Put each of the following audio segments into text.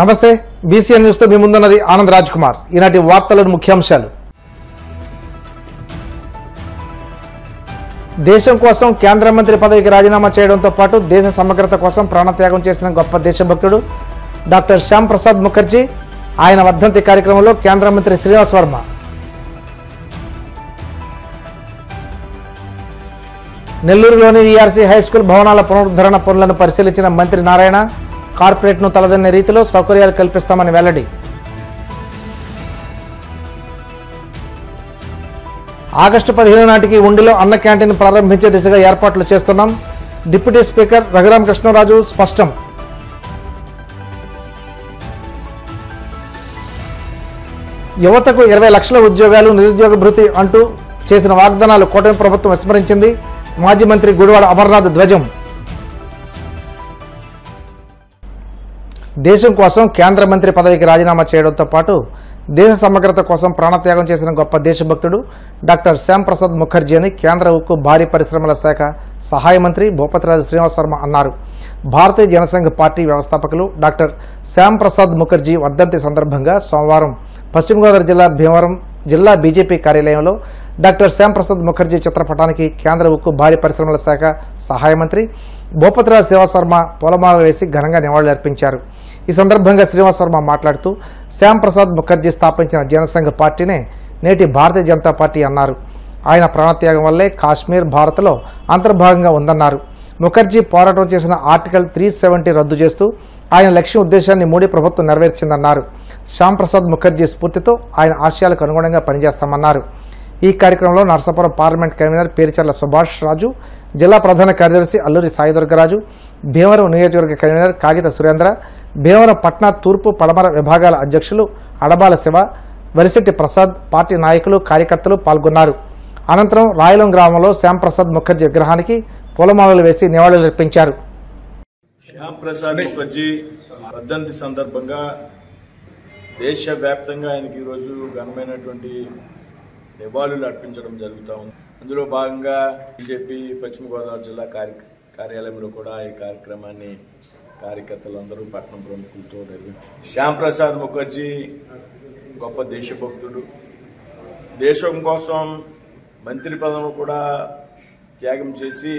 నమస్తే BCN news తో మీ ముందున్నది ఆనంద్ రాజ్ కుమార్. ఈనాటి వార్తలను ముఖ్యాంశాలు. దేశం కోసం కేంద్ర మంత్రి పదవికి రాజీనామా చేయడంతో పాటు దేశ సమగ్రత కోసం ప్రాణత్యాగం చేసిన గొప్ప దేశభక్తుడు డాక్టర్ శ్యామ్ ప్రసాద్ ముఖర్జీ. ఆయన వర్ధంతి కార్యక్రమంలో కేంద్ర మంత్రి శ్రీనివాస్ వర్మ. నెల్లూరులోని వీఆర్సీ హైస్కూల్ భవనాల పునరుద్ధరణ పనులను పరిశీలించిన మంత్రి నారాయణ కార్పొరేట్ను తలదన్నే రీతిలో సౌకర్యాలు కల్పిస్తామని వెల్లడి. ఆగస్టు 15 నాటికి ఉండిలో అన్న క్యాంటీన్ ప్రారంభించే దిశగా ఏర్పాట్లు చేస్తున్నాం. డిప్యూటీ స్పీకర్ రఘురామ కృష్ణరాజు స్పష్టం. యువతకు 20 లక్షల ఉద్యోగాలు, నిరుద్యోగ భృతి అంటూ చేసిన వాగ్దానాలు కూటమి ప్రభుత్వం విస్మరించింది. మాజీ మంత్రి గుడివాడ అమర్నాథ్ ధ్వజం. దేశం కోసం కేంద్ర మంత్రి పదవికి రాజీనామా చేయడంతో పాటు దేశ సమగ్రత కోసం ప్రాణత్యాగం చేసిన గొప్ప దేశభక్తుడు డాక్టర్ శ్యామ్ ప్రసాద్ ముఖర్జీ అని కేంద్ర ఉక్కు భారీ పరిశ్రమల శాఖ సహాయ మంత్రి భూపతిరాజు శ్రీనివాస్ వర్మ అన్నారు. భారతీయ జనసంఘ్ పార్టీ వ్యవస్థాపకులు డాక్టర్ శ్యామ్ ప్రసాద్ ముఖర్జీ వర్ధంతి సందర్భంగా సోమవారం పశ్చిమ గోదావరి జిల్లా భీమవరం జిల్లా బీజేపీ కార్యాలయంలో డాక్టర్ శ్యామ్ ప్రసాద్ ముఖర్జీ చిత్రపటానికి కేంద్ర ఉక్కు భారీ పరిశ్రమల శాఖ సహాయ మంత్రి భూపతిరాజు శ్రీనివాస్ వర్మ పూలమాలలు వేసి ఘనంగా నివాళులర్పించారు. ఈ సందర్భంగా శ్రీనివాస్ వర్మ మాట్లాడుతూ శ్యామ్ ప్రసాద్ ముఖర్జీ స్థాపించిన జనసంఘ్ పార్టీనే నేటి భారతీయ జనతా పార్టీ అన్నారు. ఆయన ప్రాణత్యాగం వల్లే కాశ్మీర్ భారత్లో అంతర్భాగంగా ఉందన్నారు. ముఖర్జీ పోరాటం చేసిన ఆర్టికల్ 370 రద్దు చేస్తూ ఆయన లక్ష్య ఉద్దేశాన్ని మోడీ ప్రభుత్వం నెరవేర్చిందన్నారు. శ్యామ్ ప్రసాద్ ముఖర్జీ స్ఫూర్తితో ఆయన ఆశయాలకు అనుగుణంగా పనిచేస్తామన్నారు. ఈ కార్యక్రమంలో నరసాపురం పార్లమెంట్ కన్వీనర్ పేరిచర్ల సుభాష్ రాజు, జిల్లా ప్రధాన కార్యదర్శి అల్లూరి సాయిదుర్గరాజు, భీమవరం నియోజకవర్గ కన్వీనర్ కాగిత సురేంద్ర, భీమవరం పట్నా తూర్పు పడమర విభాగాల అధ్యక్షులు అడబాల శివ, వరిశెట్టి ప్రసాద్, పార్టీ నాయకులు కార్యకర్తలు పాల్గొన్నారు. అనంతరం రాయలం గ్రామంలో శ్యామ్ ప్రసాద్ ముఖర్జీ విగ్రహానికి పూలమాలలు వేసి నివాళులర్పించారు. శ్యామ్ ప్రసాద్ ముఖర్జీ వర్ధంతి సందర్భంగా దేశవ్యాప్తంగా ఆయనకి ఈరోజు ఘనమైనటువంటి నివాళులు అర్పించడం జరుగుతూ ఉంది. అందులో భాగంగా బీజేపీ పశ్చిమ గోదావరి జిల్లా కార్యాలయంలో కూడా ఈ కార్యక్రమాన్ని కార్యకర్తలందరూ పట్టణ ప్రముఖులతో నిర్వహించారు. శ్యామ్ ప్రసాద్ ముఖర్జీ గొప్ప దేశభక్తుడు. దేశం కోసం మంత్రి పదవిని కూడా త్యాగం చేసి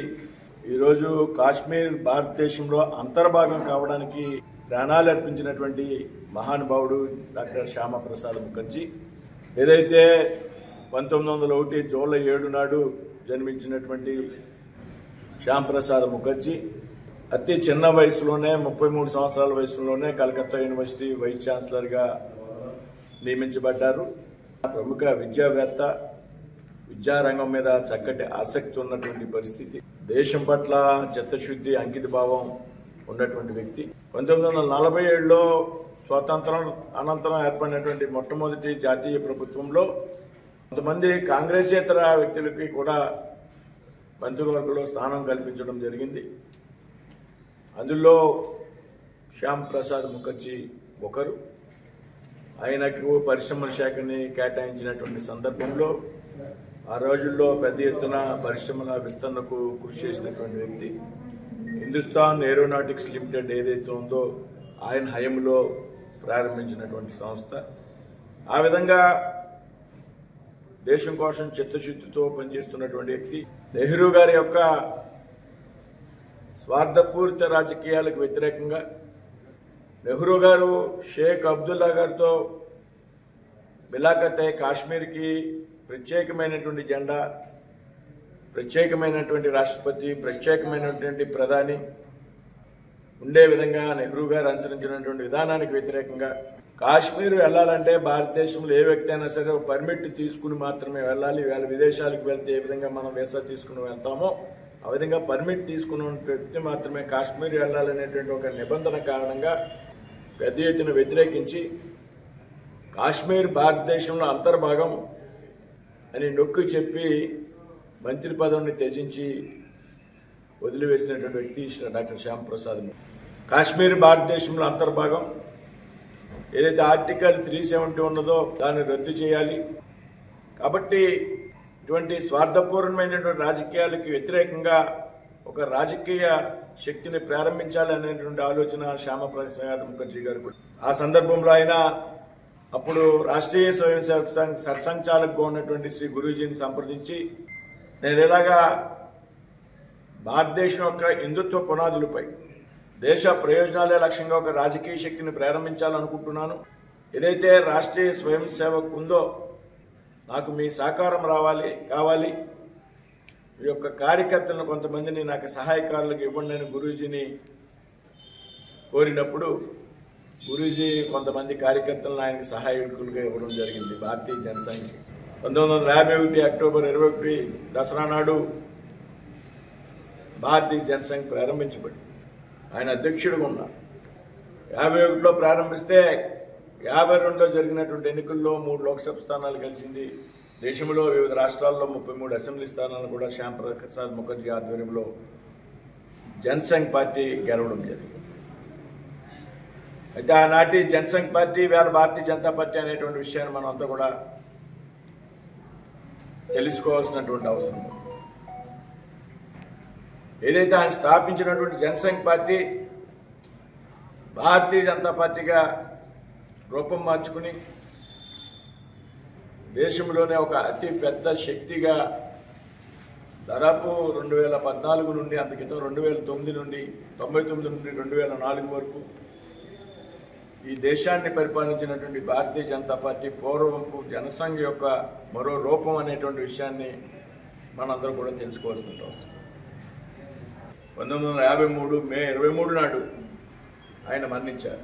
ఈరోజు కాశ్మీర్ భారతదేశంలో అంతర్భాగం కావడానికి ప్రాణాలు అర్పించినటువంటి మహానుభావుడు డాక్టర్ శ్యామ ప్రసాద్ ముఖర్జీ. ఏదైతే 1901 జూలై 7 నాడు జన్మించినటువంటి శ్యామ్ ప్రసాద్ ముఖర్జీ అతి చిన్న వయసులోనే 33 సంవత్సరాల వయసులోనే కలకత్తా యూనివర్సిటీ వైస్ ఛాన్సలర్గా నియమించబడ్డారు. ప్రముఖ విద్యావేత్త, విద్యారంగం మీద చక్కటి ఆసక్తి ఉన్నటువంటి పరిస్థితి, దేశం పట్ల చిత్తశుద్ధి, అంకిత భావం ఉన్నటువంటి వ్యక్తి. 1947లో స్వాతంత్రం అనంతరం ఏర్పడినటువంటి మొట్టమొదటి జాతీయ ప్రభుత్వంలో కొంతమంది కాంగ్రెసేతర వ్యక్తులకి కూడా మంత్రివర్గంలో స్థానం కల్పించడం జరిగింది. అందులో శ్యామ్ ప్రసాద్ ముఖర్జీ ఒకరు. ఆయనకు పరిశ్రమల శాఖని కేటాయించినటువంటి సందర్భంలో ఆ రోజుల్లో పెద్ద ఎత్తున పరిశ్రమల విస్తరణకు కృషి చేసినటువంటి వ్యక్తి. హిందుస్థాన్ ఏరోనాటిక్స్ లిమిటెడ్ ఏదైతే ఉందో ఆయన హయంలో ప్రారంభించినటువంటి సంస్థ. ఆ విధంగా దేశం కోసం చిత్తశుద్ధితో పనిచేస్తున్నటువంటి వ్యక్తి. నెహ్రూ గారి యొక్క స్వార్థపూరిత రాజకీయాలకు వ్యతిరేకంగా నెహ్రూ గారు షేక్ అబ్దుల్లా గారితో మిలాఖత్ అయి కాశ్మీర్కి ప్రత్యేకమైనటువంటి జెండా, ప్రత్యేకమైనటువంటి రాష్ట్రపతి, ప్రత్యేకమైనటువంటి ప్రధాని ఉండే విధంగా నెహ్రూ గారు అనుసరించినటువంటి విధానానికి వ్యతిరేకంగా కాశ్మీర్ వెళ్లాలంటే భారతదేశంలో ఏ వ్యక్తి అయినా సరే పర్మిట్ తీసుకుని మాత్రమే వెళ్ళాలి. వాళ్ళ విదేశాలకు వెళ్తే ఏ విధంగా మనం వీసా తీసుకుని వెళ్తామో ఆ విధంగా పర్మిట్ తీసుకున్న వ్యక్తి మాత్రమే కాశ్మీర్ వెళ్లాలనేటువంటి ఒక నిబంధన కారణంగా పెద్ద ఎత్తున వ్యతిరేకించి కాశ్మీర్ భారతదేశంలో అంతర్భాగం అని నొక్కి చెప్పి మంత్రి పదవిని త్యజించి వదిలివేసినటువంటి వ్యక్తి డాక్టర్ శ్యామ్ ప్రసాద్. కాశ్మీర్ భారతదేశంలో అంతర్భాగం ఏదైతే ఆర్టికల్ 370 ఉన్నదో దాన్ని రద్దు చేయాలి. కాబట్టి ఇటువంటి స్వార్థపూర్ణమైనటువంటి రాజకీయాలకు వ్యతిరేకంగా ఒక రాజకీయ శక్తిని ప్రారంభించాలి అనేటువంటి ఆలోచన శ్యామప్రసాద్ ముఖర్జీ గారు కూడా. ఆ సందర్భంలో ఆయన అప్పుడు రాష్ట్రీయ స్వయం సేవక సంఘ్ సర్సంచాలకుగా ఉన్నటువంటి శ్రీ గురూజీని సంప్రదించి నేను ఇలాగా భారతదేశం యొక్క హిందుత్వ పునాదులపై దేశ ప్రయోజనాలే లక్ష్యంగా ఒక రాజకీయ శక్తిని ప్రారంభించాలనుకుంటున్నాను. ఏదైతే రాష్ట్రీయ స్వయం సేవక్ ఉందో నాకు మీ సహకారం కావాలి. ఈ యొక్క కార్యకర్తలను కొంతమందిని నాకు సహాయకారులకు ఇవ్వండి అని గురూజీని కోరినప్పుడు గురూజీ కొంతమంది కార్యకర్తలను ఆయనకు సహాయకులుగా ఇవ్వడం జరిగింది. భారతీయ జనసంఘ్ 1951 అక్టోబర్ 21 దసరా నాడు భారతీయ జనసంఘ్ ప్రారంభించబడి ఆయన అధ్యక్షుడిగా ఉన్నారు. 51లో ప్రారంభిస్తే 52లో జరిగినటువంటి ఎన్నికల్లో 3 లోక్సభ స్థానాలు గెలిచింది. దేశంలో వివిధ రాష్ట్రాల్లో 33 అసెంబ్లీ స్థానాలను కూడా శ్యామప్రసాద్ ముఖర్జీ ఆధ్వర్యంలో జనసంఘ్ పార్టీ గెలవడం జరిగింది. అయితే ఆనాటి జనసంఘ్ పార్టీ వేళ భారతీయ జనతా పార్టీ అనేటువంటి విషయాన్ని మనం అంతా కూడా తెలుసుకోవాల్సినటువంటి అవసరం ఉంది. ఏదైతే ఆయన స్థాపించినటువంటి జనసంఘ్ పార్టీ భారతీయ జనతా పార్టీగా రూపం మార్చుకుని దేశంలోనే ఒక అతి పెద్ద శక్తిగా దాదాపు 2014 నుండి అంత క్రితం 2009 నుండి 99 నుండి 2004 వరకు ఈ దేశాన్ని పరిపాలించినటువంటి భారతీయ జనతా పార్టీ పూర్వపు జనసంఘ్ యొక్క మరో రూపం అనేటువంటి విషయాన్ని మనందరూ కూడా తెలుసుకోవాల్సిన అవసరం. 1953 మే 23 నాడు ఆయన మరణించారు.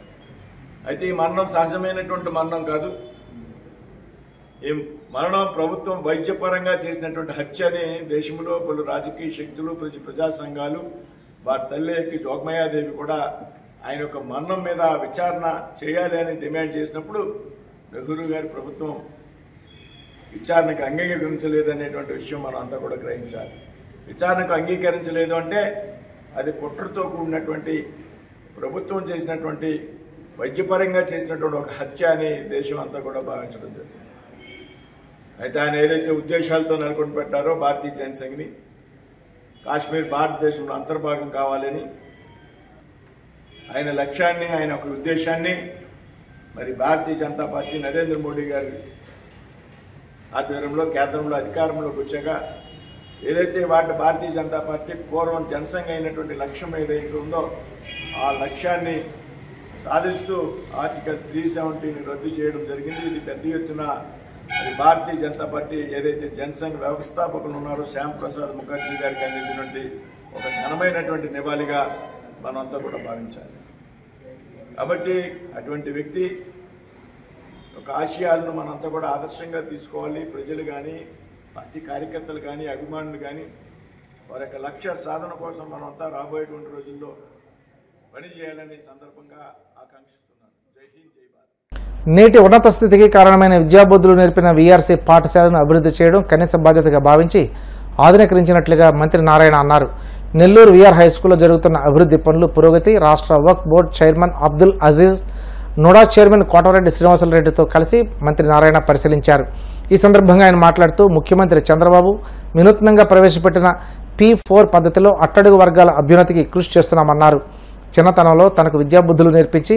అయితే ఈ మరణం సహజమైనటువంటి మరణం కాదు. ఈ మరణం ప్రభుత్వం వైద్యపరంగా చేసినటువంటి హత్య అని దేశంలో పలు రాజకీయ శక్తులు ప్రజా సంఘాలు వారి తల్లి జోగమయాదేవి కూడా ఆయన యొక్క మరణం మీద విచారణ చేయాలి అని డిమాండ్ చేసినప్పుడు నెహ్రూ గారి ప్రభుత్వం విచారణకు అంగీకరించలేదనేటువంటి విషయం మనం అంతా కూడా గ్రహించాలి. విచారణకు అంగీకరించలేదు అంటే అది కుట్రతో కూడినటువంటి ప్రభుత్వం చేసినటువంటి వైద్యపరంగా చేసినటువంటి ఒక హత్య అని దేశం అంతా కూడా భావించడం జరిగింది. అయితే ఆయన ఏదైతే ఉద్దేశాలతో నెలకొని పెట్టారో భారతీయ జనసంఘ్ని కాశ్మీర్ భారతదేశంలో అంతర్భాగం కావాలని ఆయన లక్ష్యాన్ని ఆయన ఒక ఉద్దేశాన్ని మరి భారతీయ జనతా పార్టీ నరేంద్ర మోడీ గారి ఆధ్వర్యంలో కేంద్రంలో అధికారంలోకి వచ్చాక ఏదైతే భారతీయ జనతా పార్టీ పూర్వం జనసంఘ్ అయినటువంటి లక్ష్యం ఏదైతే ఉందో ఆ లక్ష్యాన్ని సాధిస్తూ ఆర్టికల్ 370ని రద్దు చేయడం జరిగింది. ఇది పెద్ద ఎత్తున భారతీయ జనతా పార్టీ ఏదైతే జనసంఘ్ వ్యవస్థాపకులు ఉన్నారో శ్యామప్రసాద్ ముఖర్జీ గారికి అందించినటువంటి ఒక ఘనమైనటువంటి నివాళిగా మనంతా కూడా భావించాలి. కాబట్టి అటువంటి వ్యక్తి ఒక ఆశయాలను మనంతా కూడా ఆదర్శంగా తీసుకోవాలి. ప్రజలు కానీ పార్టీ కార్యకర్తలు కానీ అభిమానులు కానీ వారి యొక్క లక్ష్య సాధన కోసం మనమంతా రాబోయేటువంటి రోజుల్లో పనిచేయాలని సందర్భంగా ఆకాంక్షిస్తున్నాను. జై హింద్, జై భారత్. నేటి ఉన్నత స్థితికి కారణమైన విద్యాబుద్ధులు నేర్పిన వీఆర్సీ పాఠశాలను అభివృద్ధి చేయడం కనీస బాధ్యతగా భావించి ఆధునీకరించినట్లుగా మంత్రి నారాయణ అన్నారు. నెల్లూరు వీఆర్ హైస్కూల్లో జరుగుతున్న అభివృద్ధి పనులు పురోగతి రాష్ట్ర వక్ఫ్ బోర్డు చైర్మన్ అబ్దుల్ అజీజ్, నోడా చైర్మన్ కోటరెడ్డి శ్రీనివాసరెడ్డితో కలిసి మంత్రి నారాయణ పరిశీలించారు. ఈ సందర్భంగా ఆయన మాట్లాడుతూ ముఖ్యమంత్రి చంద్రబాబు వినూత్నంగా ప్రవేశపెట్టిన P4 పద్ధతిలో అట్టడుగు వర్గాల అభ్యున్నతికి కృషి చేస్తున్నామన్నారు. చిన్నతనంలో తనకు విద్యాబుద్ధులు నేర్పించి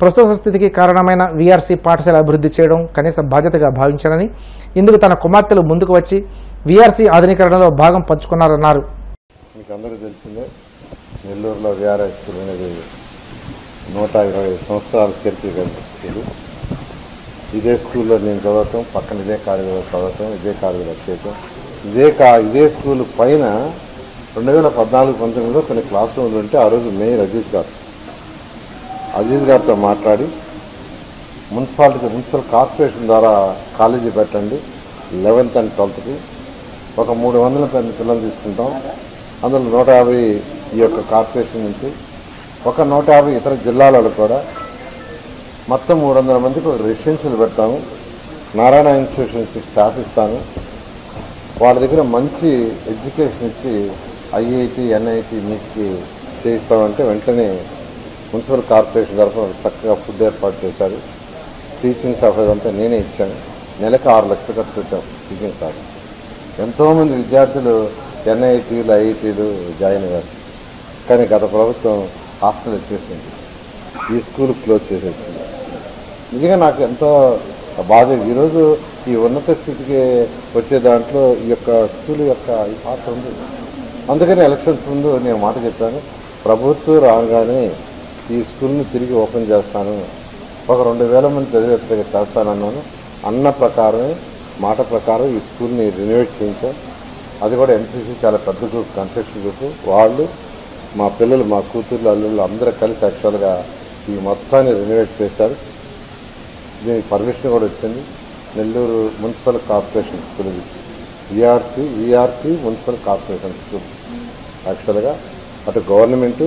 ప్రస్తుత స్థితికి కారణమైన వీఆర్సీ పాఠశాల అభివృద్ధి చేయడం కనీస బాధ్యతగా భావించారని, ఇందుకు తన కుమార్తెలు ముందుకు వచ్చి వీఆర్సీ ఆధునీకరణలో భాగం పంచుకున్నారన్నారు. మీకు అందరూ తెలిసిందే, నెల్లూరులో వీఆర్ హై స్కూల్ అనేది 120 సంవత్సరాల చరిత్ర కలిగిన స్కూలు. ఇదే స్కూల్లో నేను చదవటం, పక్కన ఇదే కాలేజీలో చదవటం, ఇదే కాలేజీలో చేయటం, ఇదే స్కూల్ పైన 2014-19లో కొన్ని క్లాస్ రూమ్లు ఉంటే ఆ రోజు మేయర్ అజీజ్ గారితో మాట్లాడి మున్సిపల్ కార్పొరేషన్ ద్వారా కాలేజీ పెట్టండి 11th and 12th ఒక 300 పిల్లలు తీసుకుంటాం, అందులో 150 ఈ యొక్క కార్పొరేషన్ నుంచి, ఒక 150 ఇతర జిల్లాలలో కూడా మొత్తం 300 మందికి ఒక రెసిడెన్షియల్ పెడతాము. నారాయణ ఇన్స్టిట్యూషన్స్ స్టాఫ్ ఇస్తాను, వాళ్ళ దగ్గర మంచి ఎడ్యుకేషన్ ఇచ్చి IIT, NIT మీకు చేయిస్తామంటే వెంటనే మున్సిపల్ కార్పొరేషన్ తరఫున చక్కగా ఫుడ్ ఏర్పాటు చేశారు. టీచింగ్ స్టాఫ్ అదంతా నేనే ఇచ్చాను. నెలకు 6 లక్షలు ఖర్చు పెట్టాం టీచింగ్ స్టాఫ్. ఎంతోమంది విద్యార్థులు ఎన్ఐటీలు ఐఐటీలు జాయిన్ అయ్యారు. కానీ గత ప్రభుత్వం హాస్టల్ ఎత్తేసింది, ఈ స్కూల్ క్లోజ్ చేసేసింది. నిజంగా నాకు ఎంతో బాధ. ఈరోజు ఈ ఉన్నత స్థితికి వచ్చే దాంట్లో ఈ యొక్క స్కూల్ యొక్క ఈ పాత్ర ఉంది. అందుకని ఎలక్షన్స్ ముందు నేను మాట చెప్పాను, ప్రభుత్వం రాగానే ఈ స్కూల్ని తిరిగి ఓపెన్ చేస్తాను, ఒక 2000 మంది చదివేట్టుగా చేస్తానన్నాను. అన్న ప్రకారమే మాట ప్రకారం ఈ స్కూల్ని రెనోవేట్ చేయించాం. అది కూడా ఎన్సీసీ చాలా పెద్ద గ్రూప్, కన్స్ట్రక్షన్ గ్రూప్. వాళ్ళు మా పిల్లలు, మా కూతుర్లు, అల్లుళ్ళు అందరూ కలిసి యాక్చువల్గా ఈ మొత్తాన్ని రెనోవేట్ చేశారు. దీనికి పర్మిషన్ కూడా వచ్చింది. నెల్లూరు మున్సిపల్ కార్పొరేషన్ స్కూల్, ఇది విఆర్సి మున్సిపల్ కార్పొరేషన్ స్కూల్. యాక్చువల్గా అటు గవర్నమెంటు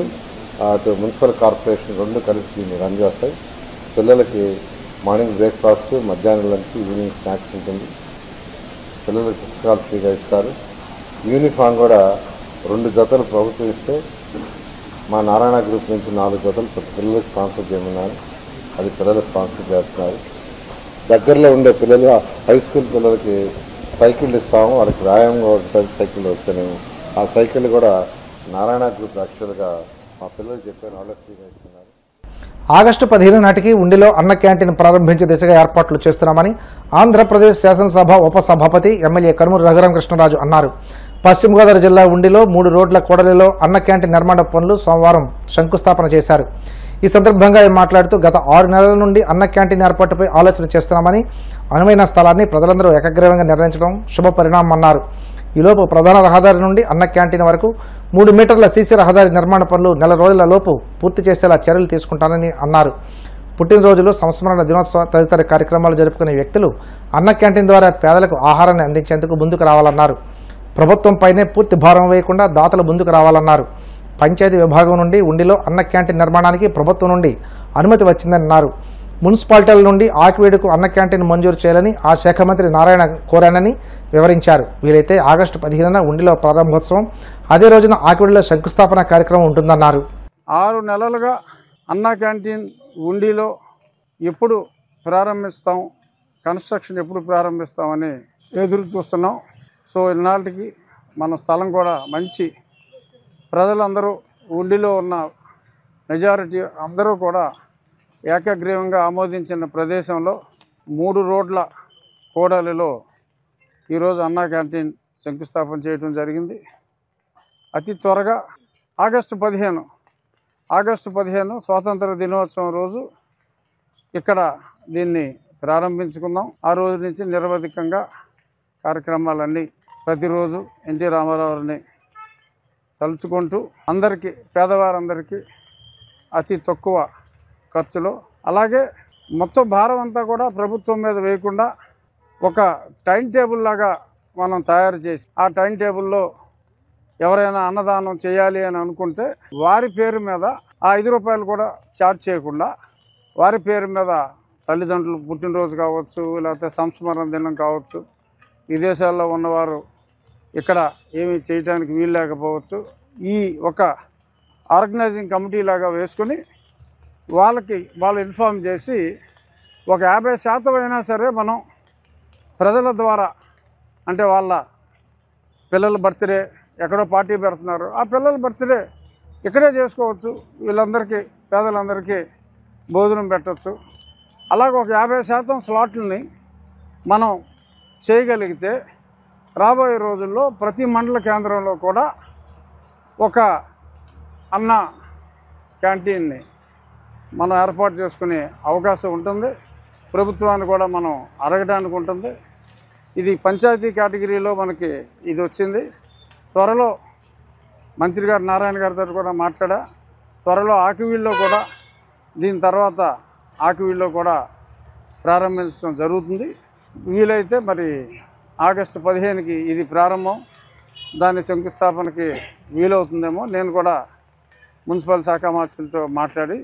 అటు మున్సిపల్ కార్పొరేషన్ రెండు కలిసి దీన్ని రన్ చేస్తాయి. పిల్లలకి మార్నింగ్ బ్రేక్ఫాస్ట్, మధ్యాహ్నం లంచ్, ఈవినింగ్ స్నాక్స్ ఉంటుంది. పిల్లలకి పుస్తకాలు ఫ్రీగా ఇస్తారు. యూనిఫామ్ కూడా 2 జతలు ప్రభుత్వం ఇస్తే మా నారాయణ గ్రూప్ నుంచి 4 జతలు పిల్లలకు స్పాన్సర్ చేయమన్నారు. అది పిల్లలు స్పాన్సర్ చేస్తున్నారు. దగ్గరలో ఉండే పిల్లలు, హై స్కూల్ పిల్లలకి సైకిళ్ళు ఇస్తాము, వాళ్ళకి వ్యాయామంగా ఉంటుంది. సైకిళ్ళు వస్తేనేమో ఆ సైకిళ్ళు కూడా నారాయణ గ్రూప్ యాక్చువల్గా మా పిల్లలు చెప్పారు, వాళ్ళకి ఫ్రీగా ఇస్తున్నారు. ఆగస్టు 15 నాటికి ఉండిలో అన్న క్యాంటీన్ ప్రారంభించే దిశగా ఏర్పాట్లు చేస్తున్నామని ఆంధ్రప్రదేశ్ శాసనసభ ఉపసభాపతి ఎమ్మెల్యే కనుమూరు రఘురామకృష్ణరాజు అన్నారు. పశ్చిమ గోదావరి జిల్లా ఉండిలో 3 రోడ్ల కూడలిలో అన్న క్యాంటీన్ నిర్మాణ పనులు సోమవారం శంకుస్థాపన చేశారు. ఈ సందర్భంగా ఆయన మాట్లాడుతూ గత 6 నెలల నుండి అన్న క్యాంటీన్ ఏర్పాటుపై ఆలోచన చేస్తున్నామని, అనువైన స్థలాన్ని ప్రజలందరూ ఏకగ్రీవంగా నిర్ణయించడం శుభ పరిణామమన్నారు. ఈలోపు ప్రధాన రహదారి నుండి అన్న క్యాంటీన్ వరకు 3 మీటర్ల సీసీ రహదారి నిర్మాణ పనులు నెల రోజుల లోపు పూర్తి చేసేలా చర్యలు తీసుకుంటానని అన్నారు. పుట్టినరోజులు, సంస్మరణ దినోత్సవ తదితర కార్యక్రమాలు జరుపుకునే వ్యక్తులు అన్న క్యాంటీన్ ద్వారా పేదలకు ఆహారాన్ని అందించేందుకు ముందుకు రావాలన్నారు. ప్రభుత్వంపైనే పూర్తి భారం వేయకుండా దాతలు ముందుకు రావాలన్నారు. పంచాయతీ విభాగం నుండి ఉండిలో అన్న క్యాంటీన్ నిర్మాణానికి ప్రభుత్వం నుండి అనుమతి వచ్చిందని అన్నారు. మున్సిపాలిటీల నుండి ఆకివీడుకు అన్న క్యాంటీన్ మంజూరు చేయాలని ఆ శాఖ మంత్రి నారాయణ కోరానని వివరించారు. వీలైతే ఆగస్టు 15న ఉండిలో ప్రారంభోత్సవం, అదే రోజున ఆకివీడులో శంకుస్థాపన కార్యక్రమం ఉంటుందన్నారు. 6 నెలలుగా అన్న క్యాంటీన్ ఉండిలో ఎప్పుడు ప్రారంభిస్తాం, కన్స్ట్రక్షన్ ఎప్పుడు ప్రారంభిస్తామని ఎదురు చూస్తున్నాం. సో ఇన్నాళ్ళకి మన స్థలం కూడా మంచి, ప్రజలందరూ ఉండిలో ఉన్న మెజారిటీ అందరూ కూడా ఏకగ్రీవంగా ఆమోదించిన ప్రదేశంలో 3 రోడ్ల కూడలిలో ఈరోజు అన్నా క్యాంటీన్ శంకుస్థాపన చేయడం జరిగింది. అతి త్వరగా ఆగస్టు 15 స్వాతంత్ర దినోత్సవం రోజు ఇక్కడ దీన్ని ప్రారంభించుకుందాం. ఆ రోజు నుంచి నిరవధికంగా కార్యక్రమాలన్నీ ప్రతిరోజు ఎన్టీ రామారావుని తలుచుకుంటూ అందరికీ, పేదవారందరికీ అతి తక్కువ ఖర్చులో, అలాగే మొత్తం భారం అంతా కూడా ప్రభుత్వం మీద వేయకుండా ఒక టైం టేబుల్ లాగా మనం తయారు చేసి, ఆ టైం టేబుల్లో ఎవరైనా అన్నదానం చేయాలి అని అనుకుంటే వారి పేరు మీద ఆ 5 రూపాయలు కూడా ఛార్జ్ చేయకుండా, వారి పేరు మీద తల్లిదండ్రులు పుట్టినరోజు కావచ్చు, లేకపోతే సంస్మరణ దినం కావచ్చు, విదేశాల్లో ఉన్నవారు ఇక్కడ ఏమీ చేయడానికి వీలు లేకపోవచ్చు, ఈ ఒక ఆర్గనైజింగ్ కమిటీ లాగా వేసుకొని వాళ్ళు ఇన్ఫార్మ్ చేసి ఒక 50% అయినా సరే మనం ప్రజల ద్వారా, అంటే వాళ్ళ పిల్లల బర్త్డే ఎక్కడో పార్టీ పెడుతున్నారు, ఆ పిల్లల బర్త్డే ఇక్కడే చేసుకోవచ్చు, వీళ్ళందరికీ, పేదలందరికీ భోజనం పెట్టవచ్చు. అలాగే ఒక 50% స్లాట్లని మనం చేయగలిగితే రాబోయే రోజుల్లో ప్రతి మండల కేంద్రంలో కూడా ఒక అన్న క్యాంటీన్ని మనం ఏర్పాటు చేసుకునే అవకాశం ఉంటుంది. ప్రభుత్వాన్ని కూడా మనం అడగడానికి ఉంటుంది. ఇది పంచాయతీ కేటగిరీలో మనకి ఇది వచ్చింది. త్వరలో మంత్రి గారు నారాయణ గారితో కూడా మాట్లాడా, త్వరలో ఆకివీడులో కూడా, దీని తర్వాత ఆకివీడులో కూడా ప్రారంభించడం జరుగుతుంది. వీలైతే మరి ఆగస్టు 15కి ఇది ప్రారంభం, దాని శంకుస్థాపనకి వీలవుతుందేమో. నేను కూడా మున్సిపల్ శాఖ మంత్రులతో మాట్లాడి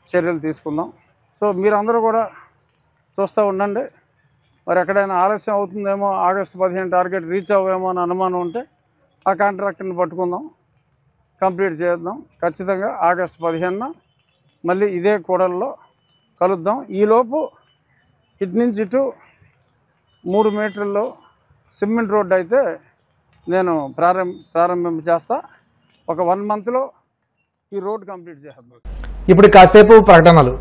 చర్యలు తీసుకుందాం. సో మీరందరూ కూడా చూస్తూ ఉండండి. మరి ఎక్కడైనా ఆలస్యం అవుతుందేమో, ఆగస్టు 15 టార్గెట్ రీచ్ అవ్వేమో అని అనుమానం ఉంటే ఆ కాంట్రాక్టర్ని పట్టుకుందాం, కంప్లీట్ చేద్దాం. ఖచ్చితంగా ఆగస్టు 15న మళ్ళీ ఇదే కూడల్లో కలుద్దాం. ఈలోపు ఇటు నుంచి ఇటు 3 మీటర్లో సిమెంట్ రోడ్డు అయితే నేను ప్రారంభింప చేస్తా. ఒక 1 monthలో ఈ రోడ్ కంప్లీట్ చేస్తాను. ఇప్పుడు కాసేపు ప్రకటనలు.